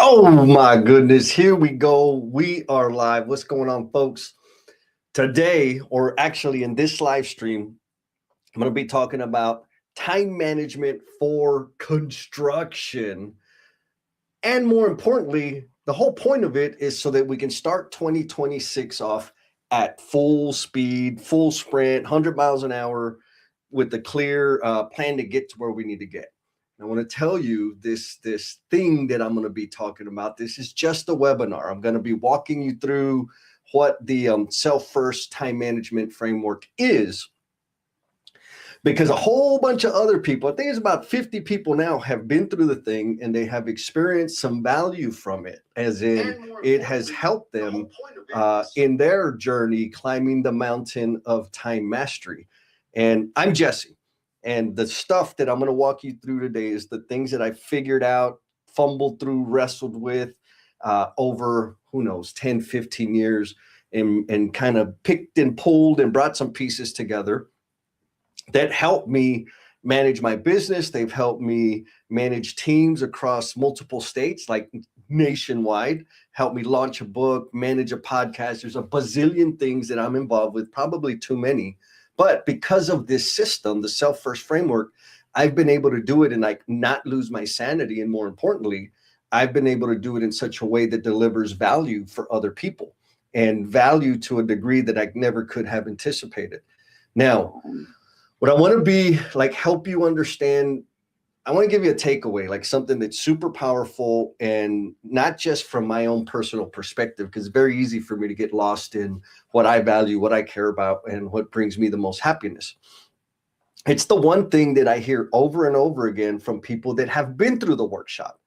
Oh my goodness, here we go. We are live. What's going on, folks? Today, or actually in this live stream, I'm going to be talking about time management for construction. And more importantly, the whole point of it is so that we can start 2026 off at full speed, full sprint, 100 miles an hour with a clear plan to get to where we need to get. I want to tell you this thing that I'm going to be talking about. This is just a webinar. I'm going to be walking you through what the self-first time management framework is, because a whole bunch of other people, I think it's about 50 people now, have been through the thing and they have experienced some value from it, as in it has helped them in their journey climbing the mountain of time mastery. And I'm Jesse. And the stuff that I'm going to walk you through today is the things that I figured out, fumbled through, wrestled with over, 10, 15 years, and kind of picked and pulled and brought some pieces together that helped me manage my business. They've helped me manage teams across multiple states, like nationwide, helped me launch a book, manage a podcast. There's a bazillion things that I'm involved with, probably too many. But because of this system, the self-first framework, I've been able to do it and not lose my sanity. And more importantly, I've been able to do it in such a way that delivers value for other people, and value to a degree that I never could have anticipated. Now, what I want to be help you understand, I want to give you a takeaway, like something that's super powerful, and not just from my own personal perspective, because it's very easy for me to get lost in what I value, what I care about, and what brings me the most happiness. It's the one thing that I hear over and over again from people that have been through the workshop.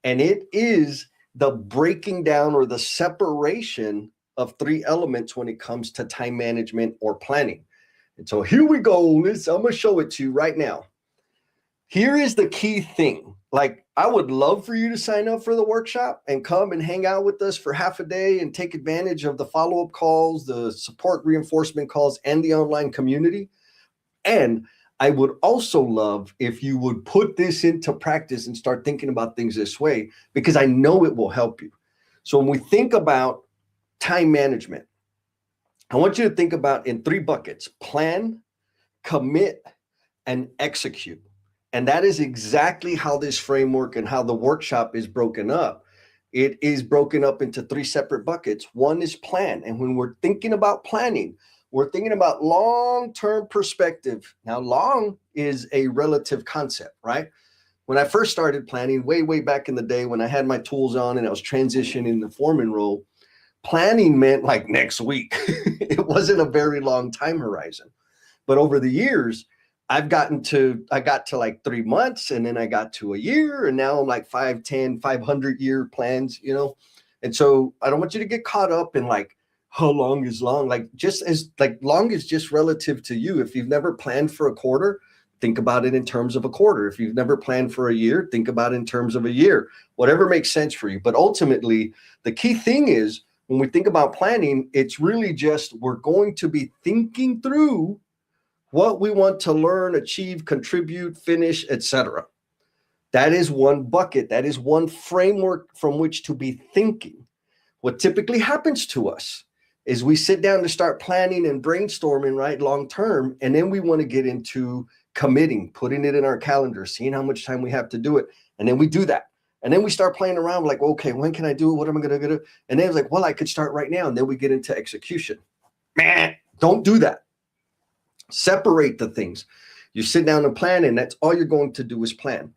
And it is the breaking down or the separation of three elements when it comes to time management or planning. And so here we go. I'm going to show it to you right now. Here is the key thing. I would love for you to sign up for the workshop and come and hang out with us for half a day and take advantage of the follow-up calls, the support reinforcement calls, and the online community. And I would also love if you would put this into practice and start thinking about things this way, because I know it will help you. So when we think about time management, I want you to think about in three buckets: plan, commit, and execute. And that is exactly how this framework and how the workshop is broken up. It is broken up into three separate buckets. One is plan. And when we're thinking about planning, we're thinking about long-term perspective. Now, long is a relative concept, right? When I first started planning, way back in the day when I had my tools on and I was transitioning the foreman role, planning meant like next week. It wasn't a very long time horizon. But over the years, I got to like 3 months, and then I got to a year, and now I'm like 5, 10, 500 year plans, And so I don't want you to get caught up in how long is long, long is just relative to you. If you've never planned for a quarter, think about it in terms of a quarter. If you've never planned for a year, think about it in terms of a year, whatever makes sense for you. But ultimately, the key thing is when we think about planning, it's really just, we're going to be thinking through what we want to learn, achieve, contribute, finish, etc. That is one bucket. That is one framework from which to be thinking. What typically happens to us is we sit down to start planning and brainstorming, right, long term, and then we want to get into committing, putting it in our calendar, seeing how much time we have to do it, and then we do that. And then we start playing around like, okay, when can I do it? What am I going to do? And then it's like, well, I could start right now. And then we get into execution. Man, don't do that. Separate the things. You sit down and plan, and that's all you're going to do is plan.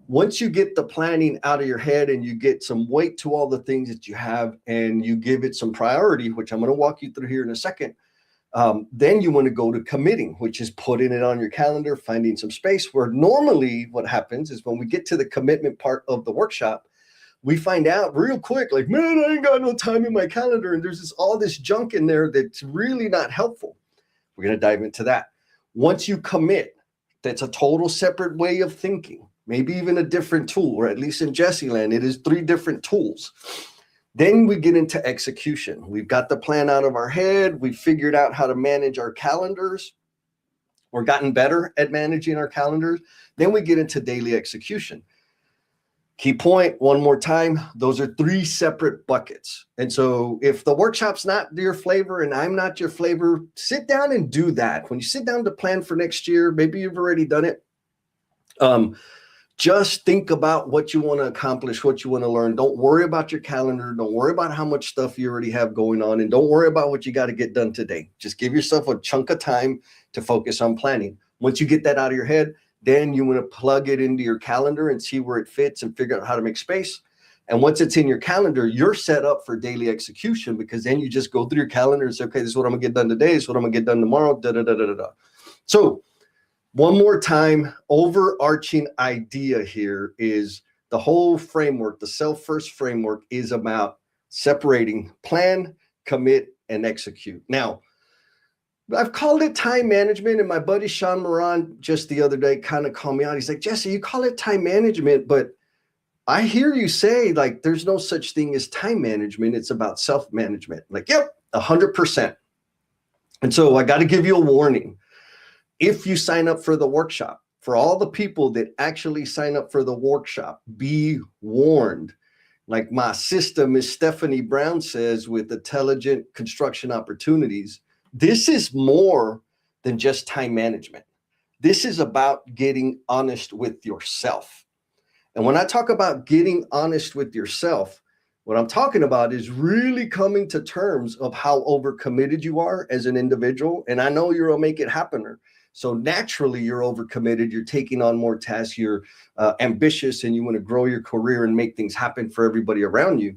Once you get the planning out of your head and you get some weight to all the things that you have and you give it some priority, which I'm going to walk you through here in a second, then you want to go to committing, which is putting it on your calendar, finding some space, where normally what happens is when we get to the commitment part of the workshop, we find out real quick, like, man, I ain't got no time in my calendar. And there's all this junk in there that's really not helpful. We're going to dive into that. Once you commit, that's a total separate way of thinking, maybe even a different tool, or at least in Jesse land, it is 3 different tools. Then we get into execution. We've got the plan out of our head. We've figured out how to manage our calendars. We're gotten better at managing our calendars. Then we get into daily execution. Key point, one more time, those are 3 separate buckets. And so if the workshop's not your flavor and I'm not your flavor, sit down and do that. When you sit down to plan for next year, maybe you've already done it. Just think about what you want to accomplish, what you want to learn. Don't worry about your calendar. Don't worry about how much stuff you already have going on. And don't worry about what you got to get done today. Just give yourself a chunk of time to focus on planning. Once you get that out of your head, then you want to plug it into your calendar and see where it fits and figure out how to make space. And once it's in your calendar, you're set up for daily execution, because then you just go through your calendar and say, okay, this is what I'm gonna get done today. This is what I'm gonna get done tomorrow. Da, da, da, da, da, da. So one more time, overarching idea here is the whole framework, the self-first framework, is about separating plan, commit, and execute. Now, I've called it time management, and my buddy Sean Moran just the other day kind of called me out. He's like, Jesse, you call it time management, but I hear you say like there's no such thing as time management. It's about self-management. Like, yep, 100%. And so I got to give you a warning. If you sign up for the workshop, for all the people that actually sign up for the workshop, be warned. Like my sister, Miss Stephanie Brown, says with Intelligent Construction Opportunities, this is more than just time management. This is about getting honest with yourself. And when I talk about getting honest with yourself, what I'm talking about is really coming to terms of how overcommitted you are as an individual. And I know you're a make it happener. So naturally you're overcommitted. You're taking on more tasks. You're ambitious, and you want to grow your career and make things happen for everybody around you.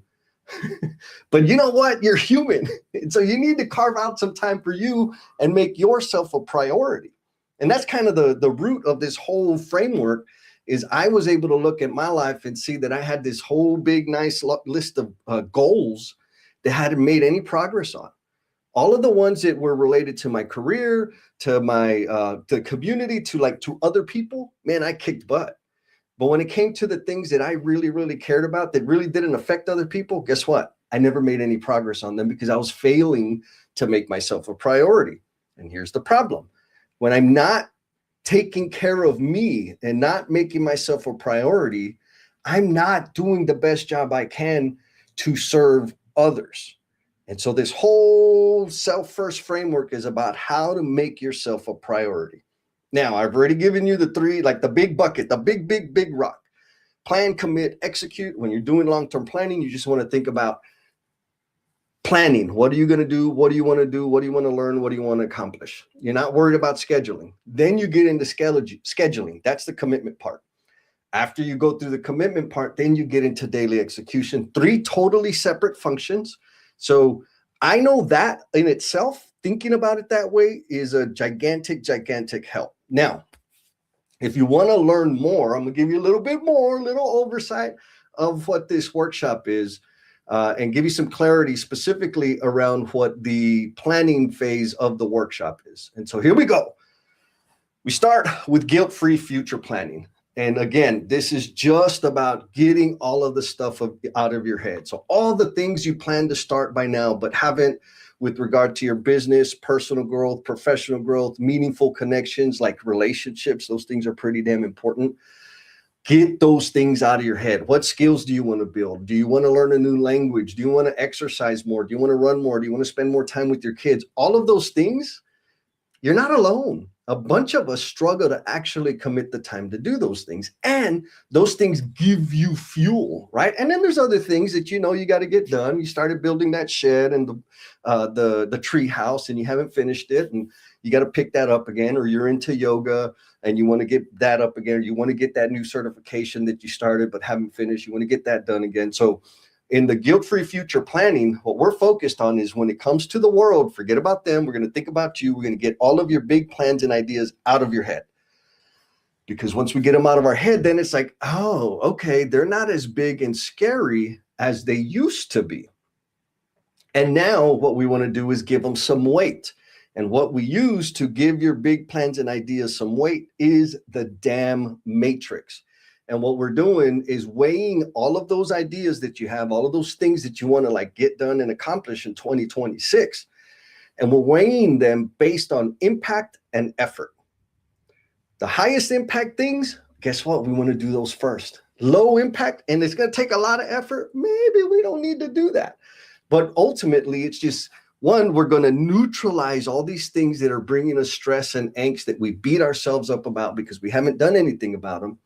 But you know what? You're human. And so you need to carve out some time for you and make yourself a priority. And that's kind of the root of this whole framework. Is I was able to look at my life and see that I had this whole big, nice list of goals that I hadn't made any progress on. All of the ones that were related to my career, to my the community, to other people, man, I kicked butt. But when it came to the things that I really, really cared about that really didn't affect other people, guess what? I never made any progress on them because I was failing to make myself a priority. And here's the problem. When I'm not taking care of me and not making myself a priority, I'm not doing the best job I can to serve others. And so this whole self-first framework is about how to make yourself a priority. Now, I've already given you the 3, like the big bucket, the big rock. Plan, commit, execute. When you're doing long-term planning, you just want to think about planning. What are you going to do? What do you want to do? What do you want to learn? What do you want to accomplish? You're not worried about scheduling. Then you get into scheduling. That's the commitment part. After you go through the commitment part, then you get into daily execution. 3 totally separate functions. So I know that in itself, thinking about it that way is a gigantic help. Now, if you want to learn more, I'm going to give you a little bit more, little oversight of what this workshop is. And give you some clarity specifically around what the planning phase of the workshop is. And so here we go. We start with guilt-free future planning. And again, this is just about getting all of the stuff out of your head. So all the things you plan to start by now, but haven't, with regard to your business, personal growth, professional growth, meaningful connections like relationships, those things are pretty damn important. Get those things out of your head. What skills do you want to build? Do you want to learn a new language? Do you want to exercise more? Do you want to run more? Do you want to spend more time with your kids? All of those things, you're not alone. A bunch of us struggle to actually commit the time to do those things. And those things give you fuel, right? And then there's other things that you know you got to get done. You started building that shed and the tree house, and you haven't finished it, and you got to pick that up again. Or you're into yoga and you want to get that up again. Or you want to get that new certification that you started but haven't finished. You want to get that done again. So in the guilt-free future planning, what we're focused on is when it comes to the world, forget about them. We're going to think about you. We're going to get all of your big plans and ideas out of your head. Because once we get them out of our head, then it's like, oh, okay, they're not as big and scary as they used to be. And now what we want to do is give them some weight. And what we use to give your big plans and ideas some weight is the damn matrix. And what we're doing is weighing all of those ideas that you have, all of those things that you want to like get done and accomplish in 2026. And we're weighing them based on impact and effort. The highest impact things, guess what? We want to do those first. low impact and it's going to take a lot of effort, maybe we don't need to do that. But ultimately, it's just one, we're going to neutralize all these things that are bringing us stress and angst that we beat ourselves up about because we haven't done anything about them.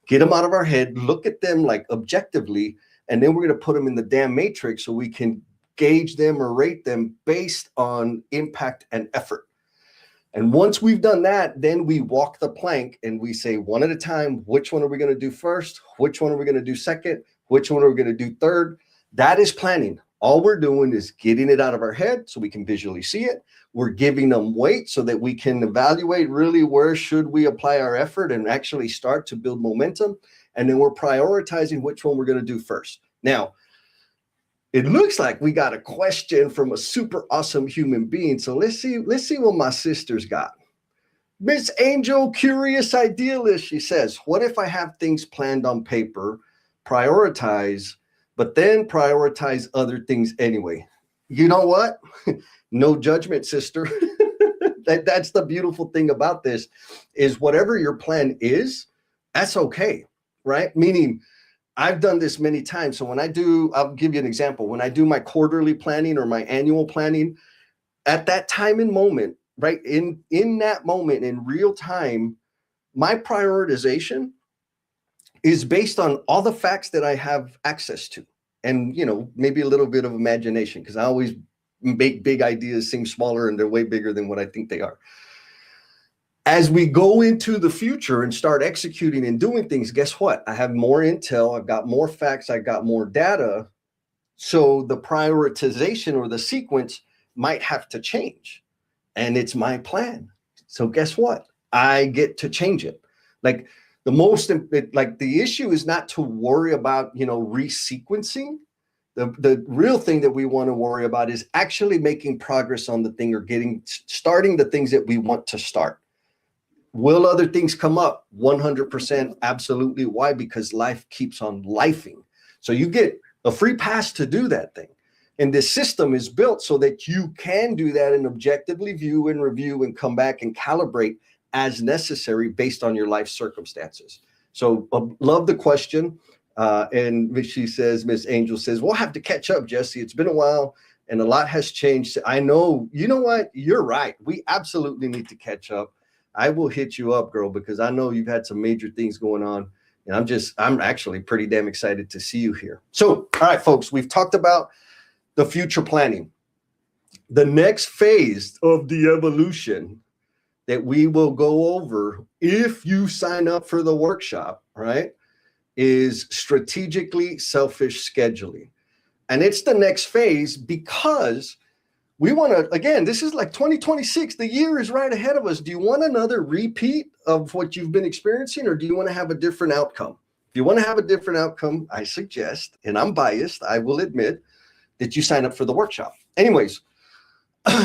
Get them out of our head, look at them like objectively, and then we're going to put them in the damn matrix so we can gauge them or rate them based on impact and effort. And once we've done that, then we walk the plank and we say one at a time, which one are we going to do first? Which one are we going to do second? Which one are we going to do third? That is planning. All we're doing is getting it out of our head so we can visually see it. We're giving them weight so that we can evaluate really where should we apply our effort and actually start to build momentum. And then we're prioritizing which one we're going to do first. Now, it looks like we got a question from a super awesome human being. So let's see what my sister's got. Miss Angel, curious idealist, she says, what if I have things planned on paper, prioritize, but then prioritize other things anyway? You know what? No judgment, sister. That's the beautiful thing about this is whatever your plan is, that's okay, right? Meaning, I've done this many times. So when I'll give you an example. When I do my quarterly planning or my annual planning, at that time and moment, right, in that moment, in real time, my prioritization is based on all the facts that I have access to. And, maybe a little bit of imagination, because I always make big ideas seem smaller and they're way bigger than what I think they are. As we go into the future and start executing and doing things, guess what? I have more intel, I've got more facts, I've got more data. So the prioritization or the sequence might have to change. And it's my plan. So guess what? I get to change it. Like the issue is not to worry about, resequencing. The real thing that we want to worry about is actually making progress on the thing or starting the things that we want to start. Will other things come up? 100% absolutely. Why? Because life keeps on lifing. So you get a free pass to do that thing. And this system is built so that you can do that and objectively view and review and come back and calibrate as necessary based on your life circumstances. So love the question. And she says, Miss Angel says, we'll have to catch up, Jesse. It's been a while and a lot has changed. I know, you know what? You're right. We absolutely need to catch up. I will hit you up, girl, because I know you've had some major things going on. And I'm actually pretty damn excited to see you here. So, all right, folks, we've talked about the future planning. The next phase of the evolution that we will go over if you sign up for the workshop, right, is strategically selfish scheduling. And it's the next phase because we want to, again, this is like 2026. The year is right ahead of us. Do you want another repeat of what you've been experiencing, or do you want to have a different outcome? If you want to have a different outcome, I suggest, and I'm biased, I will admit, that you sign up for the workshop. Anyways,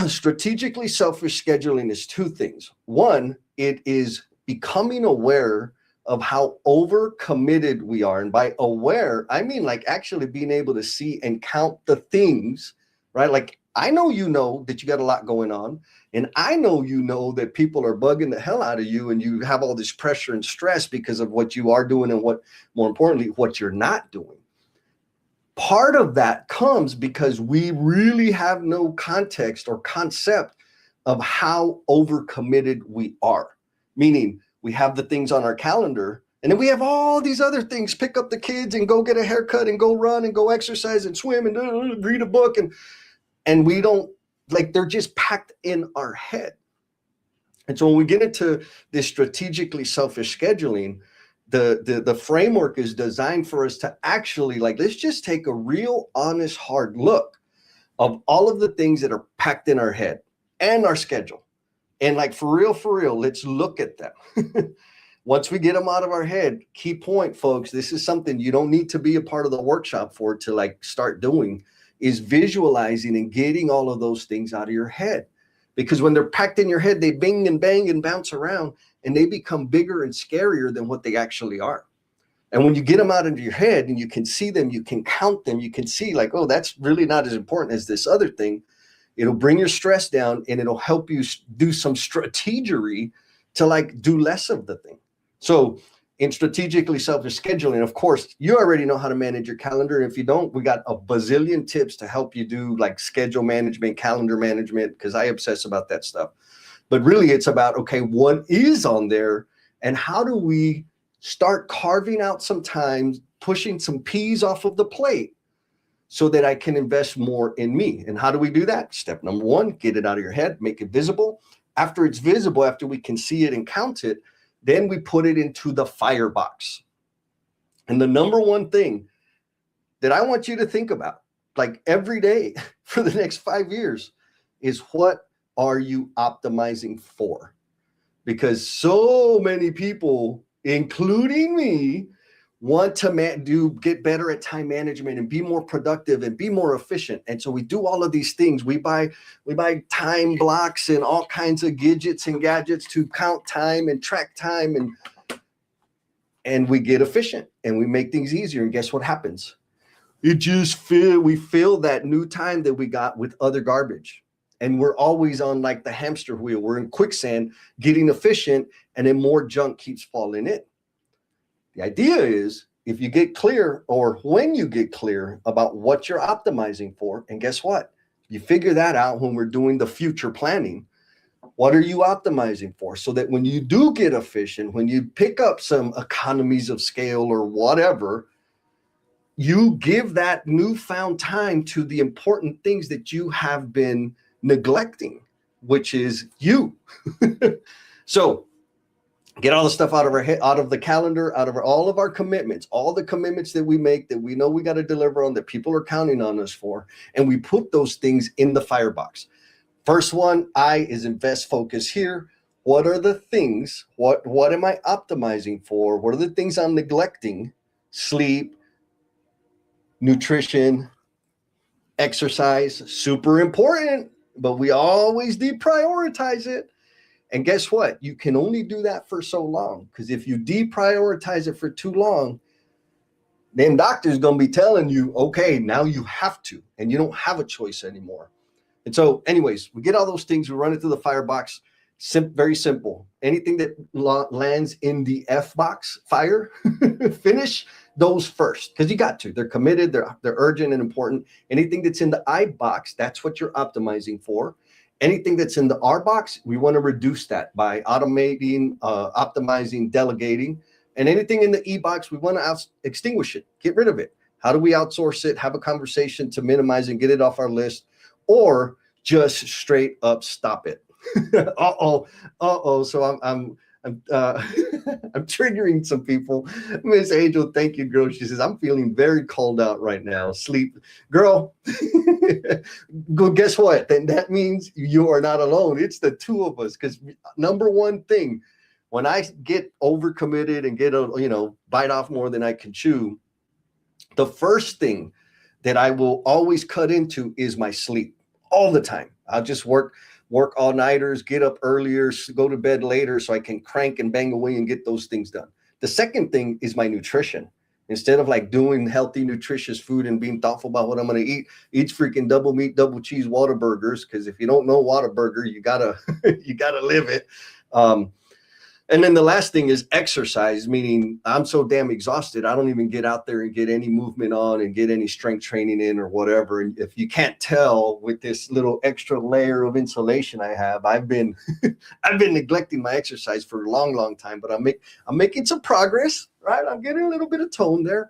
strategically selfish scheduling is two things. One, it is becoming aware of how overcommitted we are. And by aware, I mean like actually being able to see and count the things, right? Like, I know that you got a lot going on, and I know that people are bugging the hell out of you, and you have all this pressure and stress because of what you are doing and what, more importantly, what you're not doing. Part of that comes because we really have no context or concept of how overcommitted we are. Meaning, we have the things on our calendar, and then we have all these other things, pick up the kids and go get a haircut and go run and go exercise and swim and read a book, and we don't, like, they're just packed in our head. And so when we get into this strategically selfish scheduling, the framework is designed for us to actually, like, let's just take a real honest, hard look of all of the things that are packed in our head and our schedule. And like, for real, let's look at them. Once we get them out of our head, key point, folks, this is something you don't need to be a part of the workshop for to like start doing, is visualizing and getting all of those things out of your head. Because when they're packed in your head, they bing and bang and bounce around, and they become bigger and scarier than what they actually are. And when you get them out into your head and you can see them, you can count them, you can see like, oh, that's really not as important as this other thing. It'll bring your stress down, and it'll help you do some strategery to like do less of the thing. So in strategically selfish scheduling, of course, you already know how to manage your calendar. And if you don't, we got a bazillion tips to help you do like schedule management, calendar management, because I obsess about that stuff. But really it's about, okay, what is on there and how do we start carving out some time, pushing some peas off of the plate so that I can invest more in me. And how do we do that? Step number one, get it out of your head, make it visible. After it's visible, after we can see it and count it, then we put it into the firebox. And the number one thing that I want you to think about, like every day for the next 5 years, is what are you optimizing for? Because so many people, including me, want to get better at time management and be more productive and be more efficient. And so we do all of these things. We buy time blocks and all kinds of gadgets to count time and track time, and we get efficient and we make things easier. And guess what happens? We fill that new time that we got with other garbage. And we're always on like the hamster wheel. We're in quicksand, getting efficient, and then more junk keeps falling in. The idea is if you get clear, or when you get clear about what you're optimizing for, and guess what? You figure that out when we're doing the future planning. What are you optimizing for? So that when you do get efficient, when you pick up some economies of scale or whatever, you give that newfound time to the important things that you have been neglecting, which is you. So get all the stuff out of our head, out of the calendar, out of all of our commitments, all the commitments that we make that we know we got to deliver on, that people are counting on us for, and we put those things in the firebox. First one, I, is invest focus here. What are the things? What am I optimizing for? What are the things I'm neglecting? Sleep, nutrition, exercise, super important, but we always deprioritize it. And guess what? You can only do that for so long, because if you deprioritize it for too long, then doctor's going to be telling you, okay, now you have to, and you don't have a choice anymore. And so anyways, we get all those things, we run it through the firebox. Very simple. Anything that lands in the F box, fire, finish those first, because you got to. They're committed, they're urgent and important. Anything that's in the I box, that's what you're optimizing for. Anything that's in the R box, we want to reduce that by automating, optimizing, delegating. And anything in the E box, we want to extinguish it, get rid of it. How do we outsource it? Have a conversation to minimize and get it off our list, or just straight up stop it. So I'm I'm triggering some people. Miss Angel, thank you, girl. She says, I'm feeling very called out right now. Sleep. Girl, go, guess what? Then that means you are not alone. It's the two of us. Because number one thing, when I get overcommitted and get bite off more than I can chew, the first thing that I will always cut into is my sleep all the time. I'll just work all-nighters, get up earlier, go to bed later so I can crank and bang away and get those things done. The second thing is my nutrition. Instead of like doing healthy, nutritious food and being thoughtful about what I'm going to eat freaking double meat, double cheese Whataburgers. Because if you don't know Whataburger, you gotta you gotta live it. And then the last thing is exercise, meaning I'm so damn exhausted, I don't even get out there and get any movement on and get any strength training in or whatever. And if you can't tell with this little extra layer of insulation I have, I've been neglecting my exercise for a long, long time, but I'm making some progress, right? I'm getting a little bit of tone there.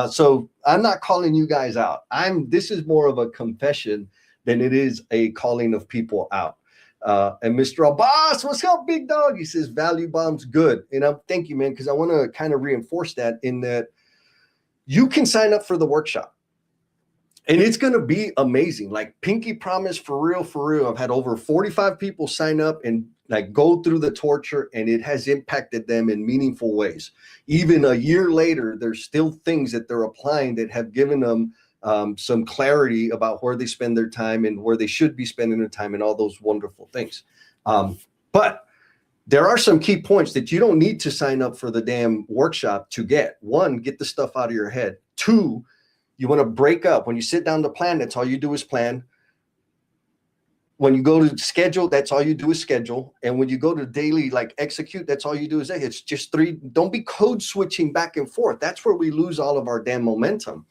So I'm not calling you guys out. This is more of a confession than it is a calling of people out. And Mr. Abbas, what's up, big dog? He says, value bomb's good. And thank you, man, because I want to kind of reinforce that in that you can sign up for the workshop. And it's going to be amazing. Like pinky promise, for real. I've had over 45 people sign up and like go through the torture, and it has impacted them in meaningful ways. Even a year later, there's still things that they're applying that have given them some clarity about where they spend their time and where they should be spending their time and all those wonderful things. But there are some key points that you don't need to sign up for the damn workshop to get. One, get the stuff out of your head. Two, you want to break up. When you sit down to plan, that's all you do is plan. when you go to schedule, that's all you do is schedule. And when you go to daily, like execute, that's all you do is it's just 3. Don't be code switching back and forth. That's where we lose all of our damn momentum.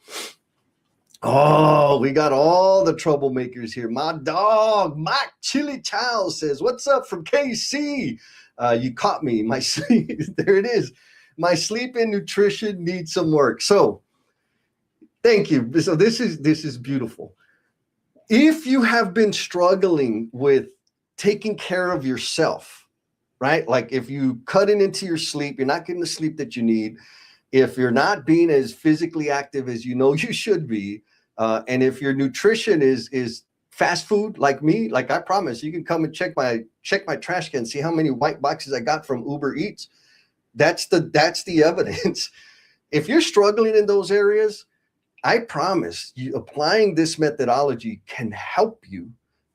Oh, we got all the troublemakers here. My dog, Mike Chili Chow says, what's up from KC? You caught me. My sleep, there it is. My sleep and nutrition need some work. So thank you. So this is beautiful. If you have been struggling with taking care of yourself, right? Like if you cutting into your sleep, you're not getting the sleep that you need. If you're not being as physically active as you know you should be, and if your nutrition is fast food like me, like I promise, you can come and check my trash can, see how many white boxes I got from Uber Eats. That's the evidence. If you're struggling in those areas, I promise you, applying this methodology can help you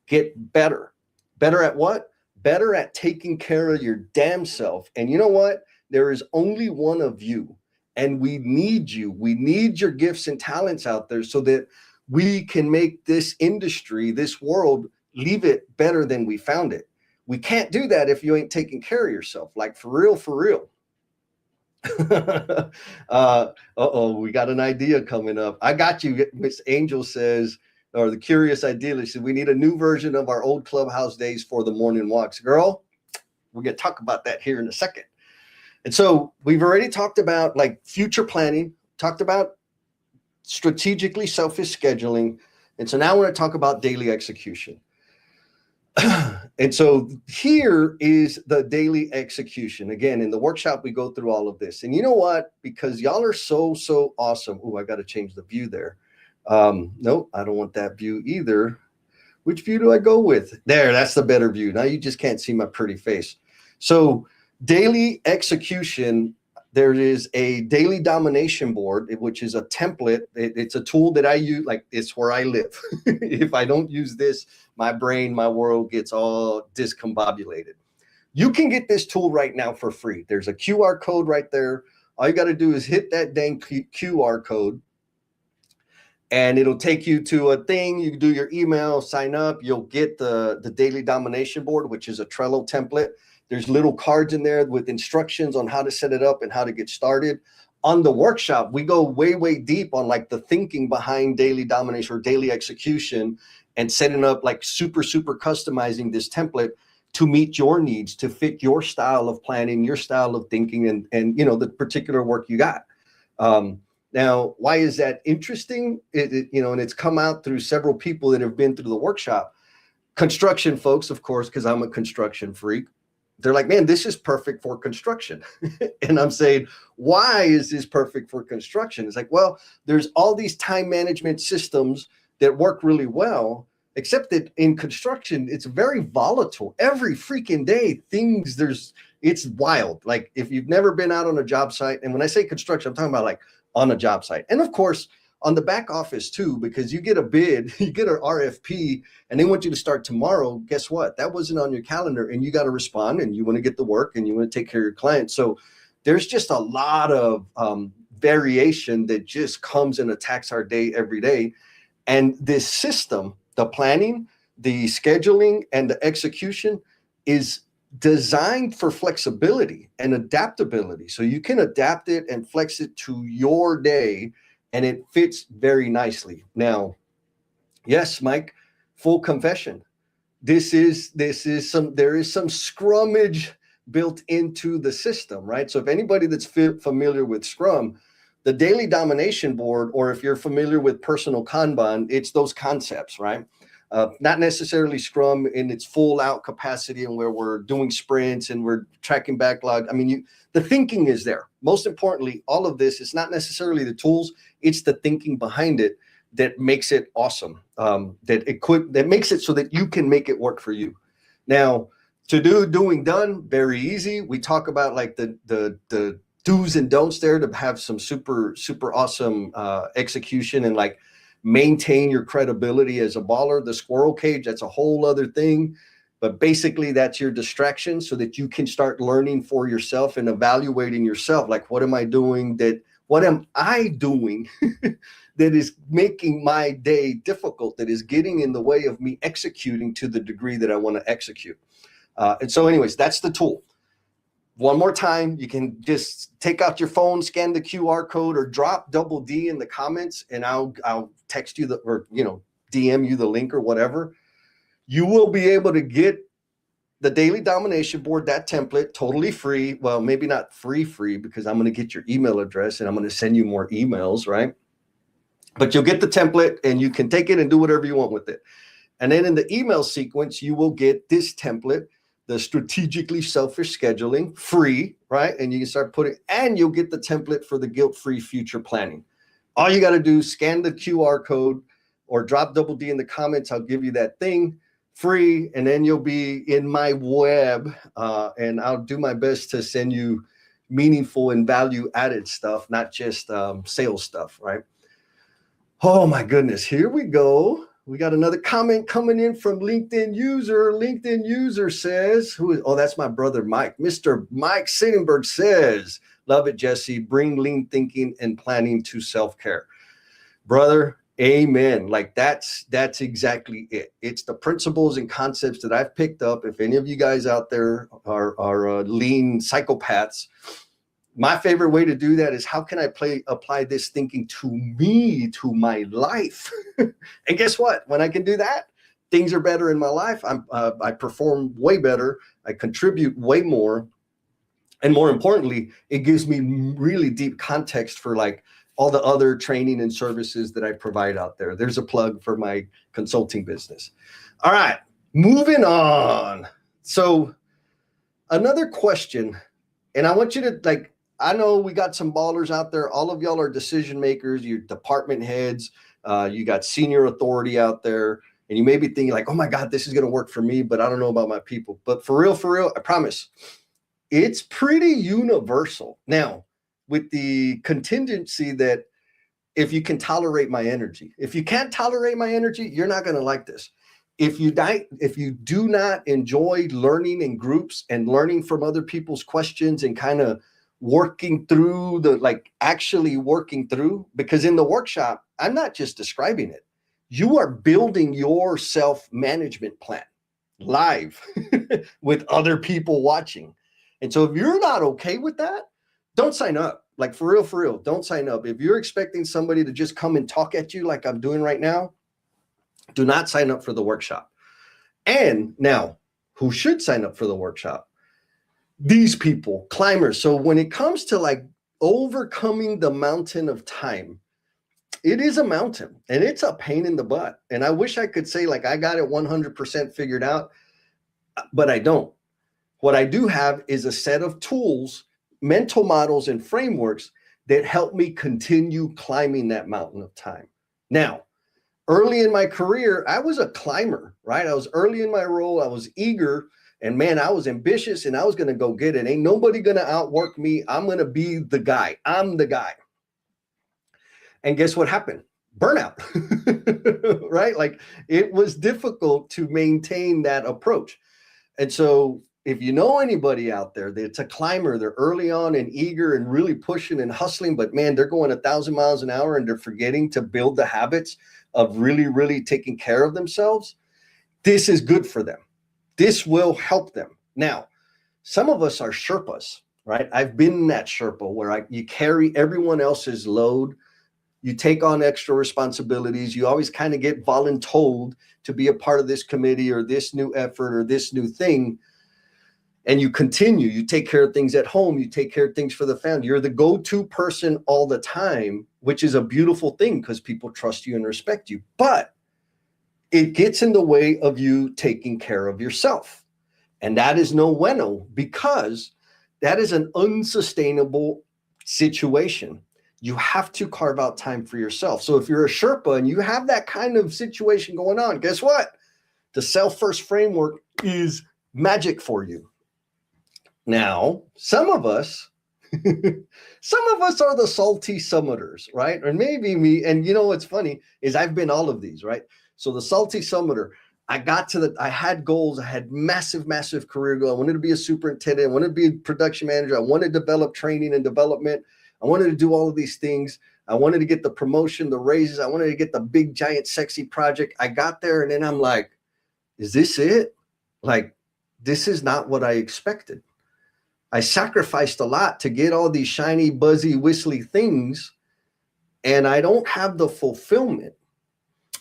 get better. Better at what? Better at taking care of your damn self. And you know what? There is only one of you. And we need you. We need your gifts and talents out there so that we can make this industry, this world, leave it better than we found it. We can't do that if you ain't taking care of yourself. Like for real, for real. We got an idea coming up. I got you. Miss Angel says, or the Curious Idealist said, we need a new version of our old clubhouse days for the morning walks. Girl, we're going to talk about that here in a second. And so we've already talked about like future planning, talked about strategically selfish scheduling. And so now I want to talk about daily execution. And so here is the daily execution. Again, in the workshop, we go through all of this. And you know what? Because y'all are so awesome. Oh, I got to change the view there. Nope, I don't want that view either. Which view do I go with? There, that's the better view. Now you just can't see my pretty face. So daily execution, there is a Daily Domination Board, which is a template. It's a tool that I use, like it's where I live. If I don't use this, my brain, my world gets all discombobulated. You can get this tool right now for free. There's a QR code right there. All you got to do is hit that dang QR code and it'll take you to a thing. You can do your email, sign up. You'll get the Daily Domination Board, which is a Trello template. There's little cards in there with instructions on how to set it up and how to get started. On the workshop, we go way deep on like the thinking behind daily domination or daily execution and setting up like super customizing this template to meet your needs, to fit your style of planning, your style of thinking, and you know, the particular work you got. Now, why is that interesting? You know, and it's come out through several people that have been through the workshop. Construction folks, of course, because I'm a construction freak. They're like, man, this is perfect for construction. And I'm saying, why is this perfect for construction? It's like, well, there's all these time management systems that work really well, except that in construction, it's very volatile. Every freaking day, it's wild. Like if you've never been out on a job site, and when I say construction, I'm talking about like on a job site. And of course, on the back office too, because you get a bid, you get an RFP, and they want you to start tomorrow. Guess what? That wasn't on your calendar, and you got to respond, and you want to get the work, and you want to take care of your clients. So there's just a lot of variation that just comes and attacks our day every day. And this system, the planning, the scheduling, and the execution is designed for flexibility and adaptability. So you can adapt it and flex it to your day, and it fits very nicely. Now, yes, Mike, full confession. There is some scrummage built into the system, right? So if anybody that's familiar with Scrum, the Daily Domination Board, or if you're familiar with personal Kanban, it's those concepts, right? Not necessarily Scrum in its full out capacity and where we're doing sprints and we're tracking backlog. I mean, the thinking is there. Most importantly, all of this is not necessarily the tools, it's the thinking behind it that makes it awesome. That makes it so that you can make it work for you. Now, doing done, very easy. We talk about like the do's and don'ts there to have some super awesome execution and like maintain your credibility as a baller. The squirrel cage, that's a whole other thing. But basically, that's your distraction so that you can start learning for yourself and evaluating yourself. Like, what am I doing that is making my day difficult, that is getting in the way of me executing to the degree that I want to execute. And so anyways, that's the tool. One more time, you can just take out your phone, scan the QR code, or drop double D in the comments, and I'll text you or DM you the link or whatever. You will be able to get the Daily Domination Board, that template, totally free. Well, maybe not free, because I'm going to get your email address and I'm going to send you more emails, right? But you'll get the template and you can take it and do whatever you want with it. And then in the email sequence, you will get this template, the strategically selfish scheduling, free, right? And you can start putting, and you'll get the template for the guilt-free future planning. All you got to do, scan the QR code or drop double D in the comments. I'll give you that thing free, and then you'll be in my web, and I'll do my best to send you meaningful and value-added stuff, not just sales stuff, right? Oh my goodness, here we go. We got another comment coming in from LinkedIn user. LinkedIn user says, that's my brother, Mike. Mr. Mike Sittenberg says, love it, Jesse. Bring lean thinking and planning to self-care. Brother, amen. Like that's exactly it. It's the principles and concepts that I've picked up. If any of you guys out there are lean psychopaths, my favorite way to do that is, how can I apply this thinking to me, to my life? And guess what? When I can do that, things are better in my life. I perform way better. I contribute way more. And more importantly, it gives me really deep context for like all the other training and services that I provide out there. There's a plug for my consulting business. All right, moving on. So another question, and I want you to I know we got some ballers out there. All of y'all are decision makers, you're department heads, you got senior authority out there, and you may be thinking like, oh my God, this is going to work for me, but I don't know about my people. But for real, I promise, it's pretty universal. Now, with the contingency that if you can tolerate my energy, if you can't tolerate my energy, you're not going to like this. If you do not enjoy learning in groups and learning from other people's questions and kind of working through actually working through, because in the workshop, I'm not just describing it. You are building your self-management plan live with other people watching. And so if you're not okay with that, don't sign up. Like for real, don't sign up. If you're expecting somebody to just come and talk at you like I'm doing right now, do not sign up for the workshop. And now, who should sign up for the workshop? These people, climbers. So when it comes to overcoming the mountain of time, it is a mountain and it's a pain in the butt. And I wish I could say I got it 100% figured out, but I don't. What I do have is a set of tools, mental models, and frameworks that help me continue climbing that mountain of time. Now, early in my career, I was a climber, right? I was early in my role. I was eager. And man, I was ambitious and I was going to go get it. Ain't nobody going to outwork me. I'm going to be the guy. I'm the guy. And guess what happened? Burnout, right? It was difficult to maintain that approach. And so if you know anybody out there that's a climber, they're early on and eager and really pushing and hustling, but man, they're going 1,000 miles an hour and they're forgetting to build the habits of really, really taking care of themselves. This is good for them. This will help them. Now, some of us are Sherpas, right? I've been in that Sherpa where you carry everyone else's load. You take on extra responsibilities. You always kind of get voluntold to be a part of this committee or this new effort or this new thing. And you continue. You take care of things at home. You take care of things for the family. You're the go-to person all the time, which is a beautiful thing because people trust you and respect you. But it gets in the way of you taking care of yourself. And that is no bueno, because that is an unsustainable situation. You have to carve out time for yourself. So if you're a Sherpa and you have that kind of situation going on, guess what? The self-first framework is magic for you. Now, some of us are the salty summiters, right? Or maybe me. And you know what's funny is I've been all of these, right? So the salty summiter, I had goals. I had massive career goal. I wanted to be a superintendent. I wanted to be a production manager. I wanted to develop training and development. I wanted to do all of these things. I wanted to get the promotion, the raises. I wanted to get the big, giant, sexy project. I got there, and then I'm like, is this it? Like, this is not what I expected. I sacrificed a lot to get all these shiny, buzzy, whistly things, and I don't have the fulfillment.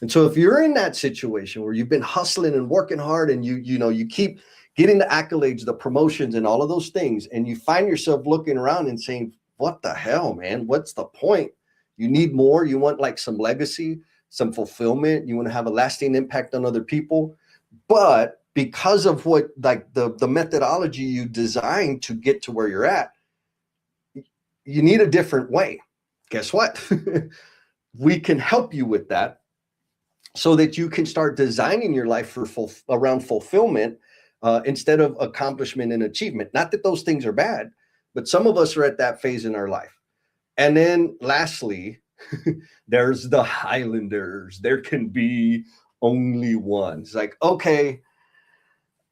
And so if you're in that situation where you've been hustling and working hard, and you keep getting the accolades, the promotions, and all of those things, and you find yourself looking around and saying, what the hell, man? What's the point? You need more. You want like some legacy, some fulfillment. You want to have a lasting impact on other people. But because of what, like the methodology you designed to get to where you're at, you need a different way. Guess what? We can help you with that so that you can start designing your life around fulfillment instead of accomplishment and achievement. Not that those things are bad, but some of us are at that phase in our life. And then lastly, there's the Highlanders. There can be only one. It's like, okay,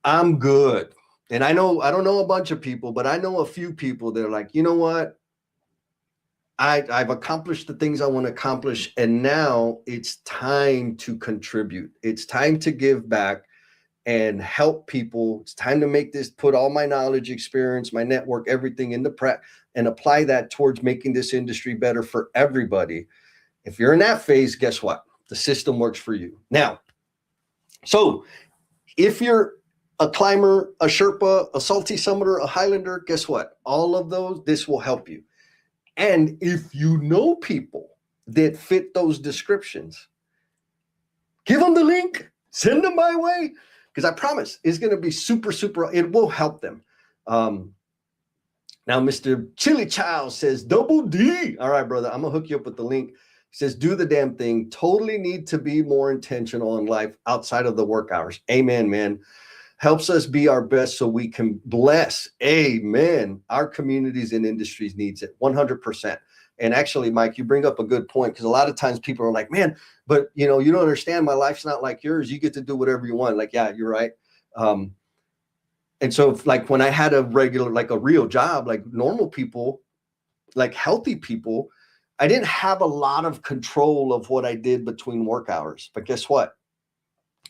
I'm good. And I don't know a bunch of people, but I know a few people that are like, you know what? I've accomplished the things I want to accomplish, and now it's time to contribute. It's time to give back and help people. It's time to make this, put all my knowledge, experience, my network, everything into prep and apply that towards making this industry better for everybody. If you're in that phase, guess what? The system works for you. Now, so if you're a climber, a Sherpa, a salty summiter, a Highlander, guess what? All of those, this will help you. And if you know people that fit those descriptions, give them the link, send them my way, because I promise it's going to be super, it will help them. Now, Mr. Chili Chow says, double D. All right, brother, I'm going to hook you up with the link. He says, do the damn thing. Totally need to be more intentional in life outside of the work hours. Amen, man. Helps us be our best so we can bless, amen, our communities and industries needs it 100%. And actually, Mike, you bring up a good point, because a lot of times people are like, man, but you don't understand, my life's not like yours. You get to do whatever you want. Like, yeah, you're right. And so like when I had a regular, like a real job, like normal people, like healthy people, I didn't have a lot of control of what I did between work hours. But guess what?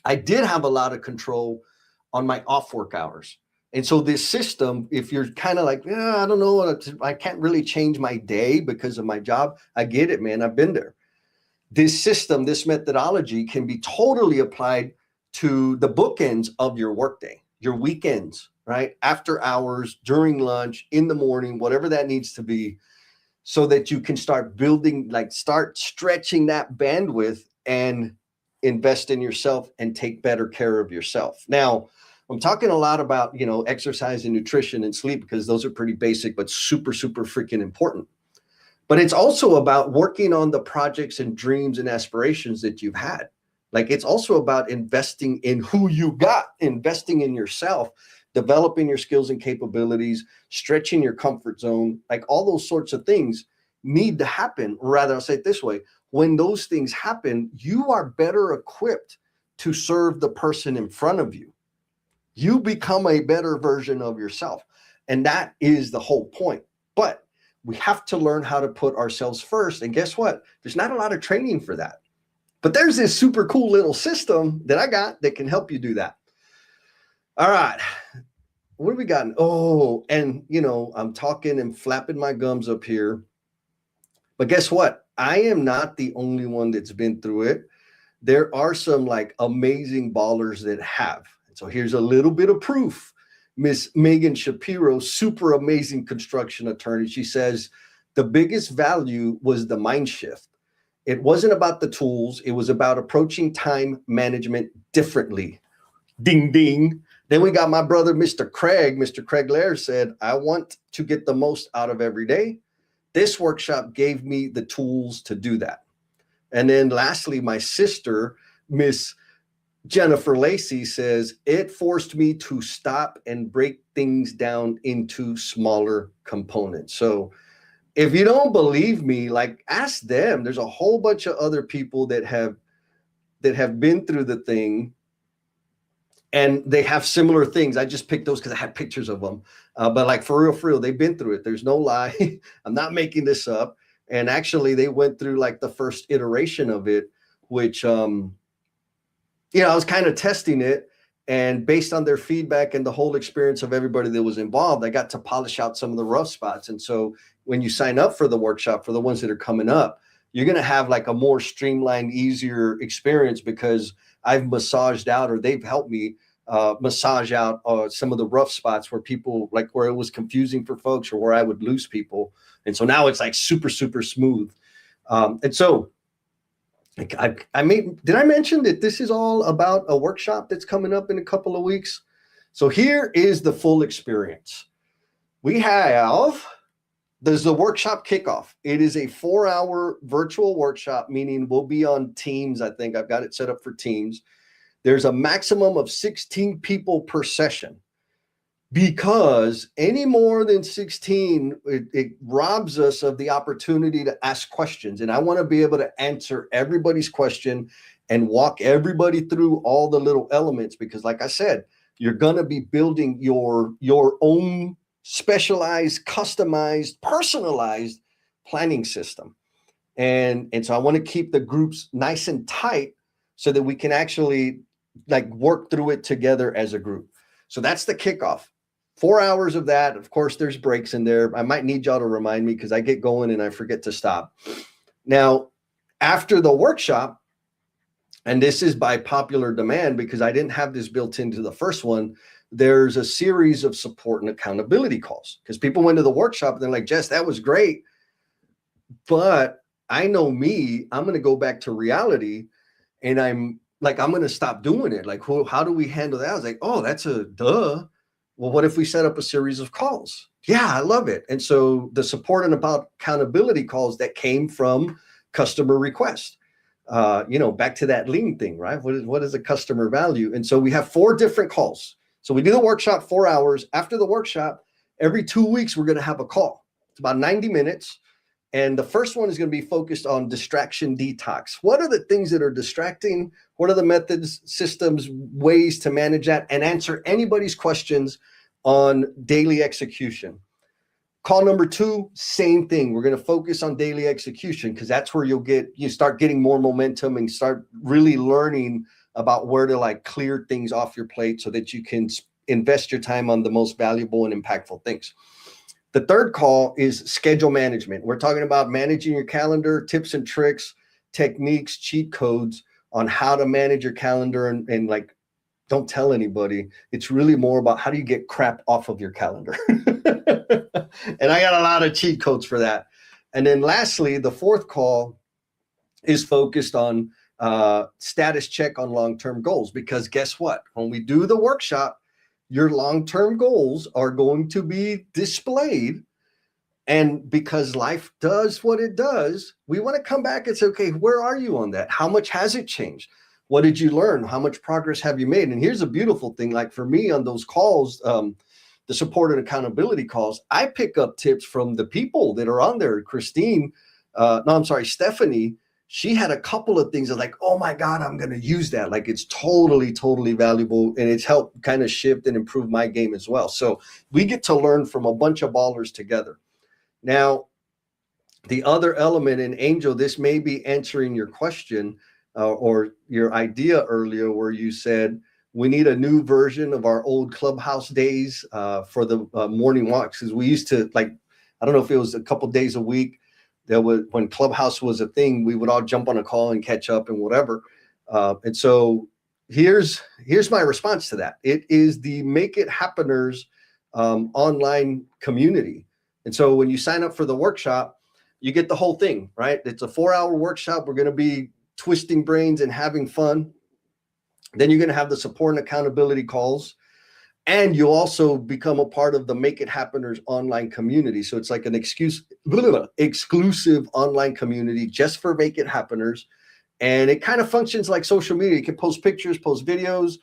I did have a lot of control on my off work hours. And so this system, if you're kind of like, yeah, I don't know, I can't really change my day because of my job. I get it, man. I've been there. This system, this methodology can be totally applied to the bookends of your workday, your weekends, right? After hours, during lunch, in the morning, whatever that needs to be, so that you can start building, like start stretching that bandwidth and invest in yourself and take better care of yourself. Now, I'm talking a lot about, exercise and nutrition and sleep, because those are pretty basic, but super freaking important. But it's also about working on the projects and dreams and aspirations that you've had. Like, it's also about investing in who you got, investing in yourself, developing your skills and capabilities, stretching your comfort zone, like all those sorts of things need to happen. Or rather, I'll say it this way. When those things happen, you are better equipped to serve the person in front of you. You become a better version of yourself. And that is the whole point. But we have to learn how to put ourselves first. And guess what? There's not a lot of training for that. But there's this super cool little system that I got that can help you do that. All right. What have we gotten? Oh, and I'm talking and flapping my gums up here. But guess what? I am not the only one that's been through it. There are some like amazing ballers that have. So here's a little bit of proof. Miss Megan Shapiro, super amazing construction attorney. She says the biggest value was the mind shift. It wasn't about the tools. It was about approaching time management differently. Ding, ding. Then we got my brother, Mr. Craig. Mr. Craig Lair said, I want to get the most out of every day. This workshop gave me the tools to do that. And then lastly, my sister, Miss Jennifer Lacey, says, it forced me to stop and break things down into smaller components. So if you don't believe me, like ask them. There's a whole bunch of other people that have been through the thing, and they have similar things. I just picked those because I had pictures of them. But like for real, they've been through it. There's no lie. I'm not making this up. And actually they went through like the first iteration of it, which, I was kind of testing it, and based on their feedback and the whole experience of everybody that was involved, I got to polish out some of the rough spots. And so when you sign up for the workshop, for the ones that are coming up, you're going to have like a more streamlined, easier experience, because I've massaged out, or they've helped me massage out some of the rough spots where people, like where it was confusing for folks or where I would lose people. And so now it's like super, super smooth. And so did I mention that this is all about a workshop that's coming up in a couple of weeks? So here is the full experience. There's the workshop kickoff. It is a 4-hour virtual workshop, meaning we'll be on Teams. I think I've got it set up for Teams. There's a maximum of 16 people per session, because any more than 16, it robs us of the opportunity to ask questions. And I want to be able to answer everybody's question and walk everybody through all the little elements, because like I said, you're going to be building your own specialized, customized, personalized planning system. And so I want to keep the groups nice and tight so that we can actually like work through it together as a group. So that's the kickoff. 4 hours of that. Of course, there's breaks in there. I might need y'all to remind me, because I get going and I forget to stop. Now, after the workshop, and this is by popular demand because I didn't have this built into the first one, there's a series of support and accountability calls, because people went to the workshop and they're like, Jess, that was great, but I know me, I'm going to go back to reality, and I'm going to stop doing it. Like, how do we handle that? I was like, oh, that's a duh. Well, what if we set up a series of calls? Yeah, I love it. And so the support and about accountability calls that came from customer request, back to that lean thing, right? What is a customer value? And so we have 4 different calls. So we do the workshop 4 hours. After the workshop, every 2 weeks, we're going to have a call. It's about 90 minutes. And the first one is going to be focused on distraction detox. What are the things that are distracting? What are the methods, systems, ways to manage that, and answer anybody's questions on daily execution? Call number 2, same thing. We're going to focus on daily execution, because that's where you start getting more momentum and start really learning about where to like clear things off your plate so that you can invest your time on the most valuable and impactful things. The third call is schedule management. We're talking about managing your calendar, tips and tricks, techniques, cheat codes on how to manage your calendar, and like, don't tell anybody. It's really more about how do you get crap off of your calendar. And I got a lot of cheat codes for that. And then lastly, the fourth call is focused on status check on long-term goals, because guess what? When we do the workshop, your long-term goals are going to be displayed. And because life does what it does, we want to come back and say, okay, where are you on that? How much has it changed? What did you learn? How much progress have you made? And here's a beautiful thing. Like for me on those calls, the support and accountability calls, I pick up tips from the people that are on there. Stephanie, she had a couple of things that like, oh my God, I'm going to use that. Like it's totally, totally valuable. And it's helped kind of shift and improve my game as well. So we get to learn from a bunch of ballers together. Now, the other element, and Angel, this may be answering your question or your idea earlier where you said, we need a new version of our old Clubhouse days for the morning walks. Because we used to, like, I don't know if it was a couple days a week, when Clubhouse was a thing, we would all jump on a call and catch up and whatever. And so here's my response to that. It is the Make It Happeners online community. And so when you sign up for the workshop, you get the whole thing, right? It's a 4-hour workshop. We're going to be twisting brains and having fun. Then you're going to have the support and accountability calls. And you'll also become a part of the Make It Happeners online community. So it's like an exclusive online community just for Make It Happeners. And it kind of functions like social media. You can post pictures, post videos,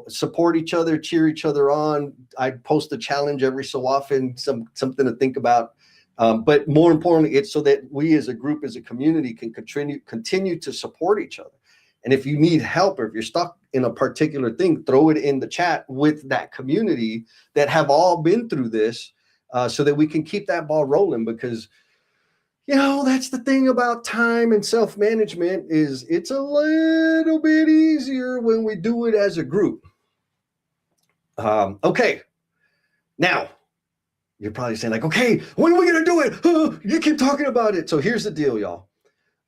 support each other, cheer each other on. I post a challenge every so often, something to think about. But more importantly, it's so that we as a group, as a community, can continue to support each other. And if you need help, or if you're stuck in a particular thing, throw it in the chat with that community that have all been through this, so that we can keep that ball rolling. Because, That's the thing about time and self-management is it's a little bit easier when we do it as a group. Okay. Now, you're probably saying like, okay, when are we going to do it? You keep talking about it. So here's the deal, y'all.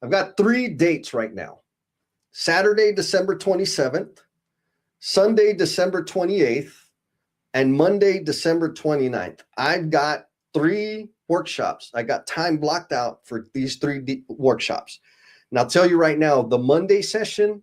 I've got 3 dates right now. Saturday, December 27th, Sunday, December 28th, and Monday, December 29th. I've got 3 workshops. I got time blocked out for these 3 workshops. And I'll tell you right now, the Monday session,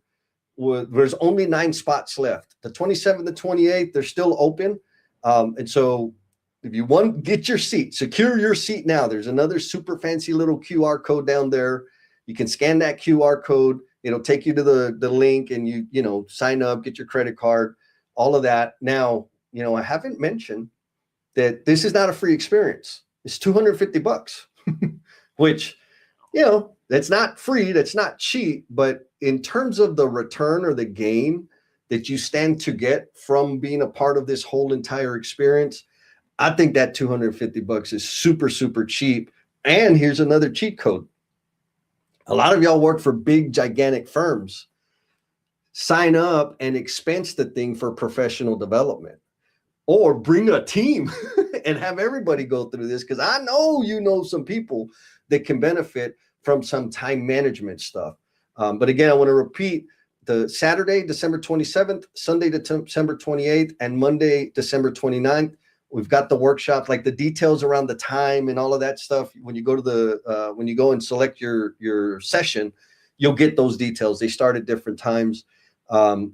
there's only 9 spots left. The 27th and 28th, they're still open. And so if you want, get your seat, secure your seat now. There's another super fancy little QR code down there. You can scan that QR code. It'll take you to the link and you sign up, get your credit card, all of that. Now, I haven't mentioned that this is not a free experience. It's $250, which, that's not free. That's not cheap. But in terms of the return or the gain that you stand to get from being a part of this whole entire experience, I think that $250 is super, super cheap. And here's another cheat code. A lot of y'all work for big, gigantic firms. Sign up and expense the thing for professional development, or bring a team and have everybody go through this. Because I know some people that can benefit from some time management stuff. But again, I want to repeat, the Saturday, December 27th, Sunday, December 28th, and Monday, December 29th. We've got the workshop, like the details around the time and all of that stuff. When you go to when you go and select your session, you'll get those details. They start at different times. And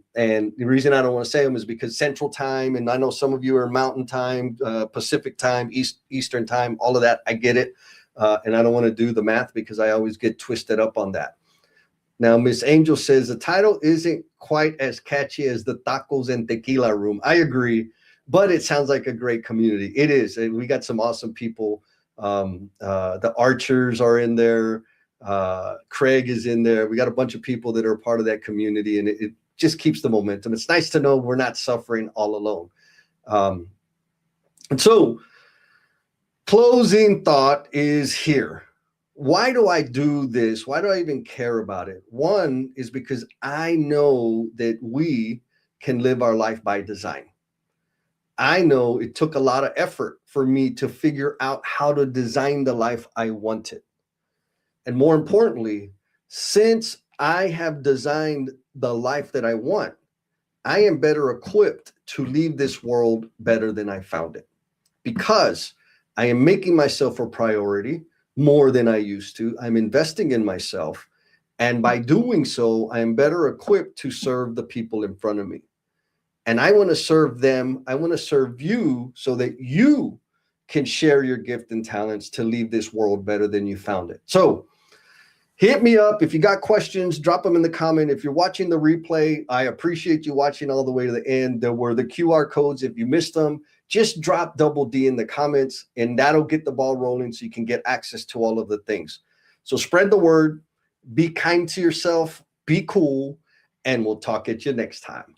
the reason I don't want to say them is because Central Time, and I know some of you are Mountain Time, Pacific Time, Eastern Time, all of that. I get it. And I don't want to do the math because I always get twisted up on that. Now, Miss Angel says the title isn't quite as catchy as the Tacos and Tequila Room. I agree, but it sounds like a great community. It is. And we got some awesome people. The Archers are in there. Craig is in there. We got a bunch of people that are part of that community, and it just keeps the momentum. It's nice to know we're not suffering all alone. And so closing thought is here. Why do I do this? Why do I even care about it? One is because I know that we can live our life by design. I know it took a lot of effort for me to figure out how to design the life I wanted. And more importantly, since I have designed the life that I want, I am better equipped to leave this world better than I found it, because I am making myself a priority more than I used to. I'm investing in myself. And by doing so, I am better equipped to serve the people in front of me. And I want to serve them. I want to serve you so that you can share your gift and talents to leave this world better than you found it. So hit me up. If you got questions, drop them in the comment. If you're watching the replay, I appreciate you watching all the way to the end. There were the QR codes. If you missed them, just drop double D in the comments, and that'll get the ball rolling so you can get access to all of the things. So spread the word, be kind to yourself, be cool, and we'll talk at you next time.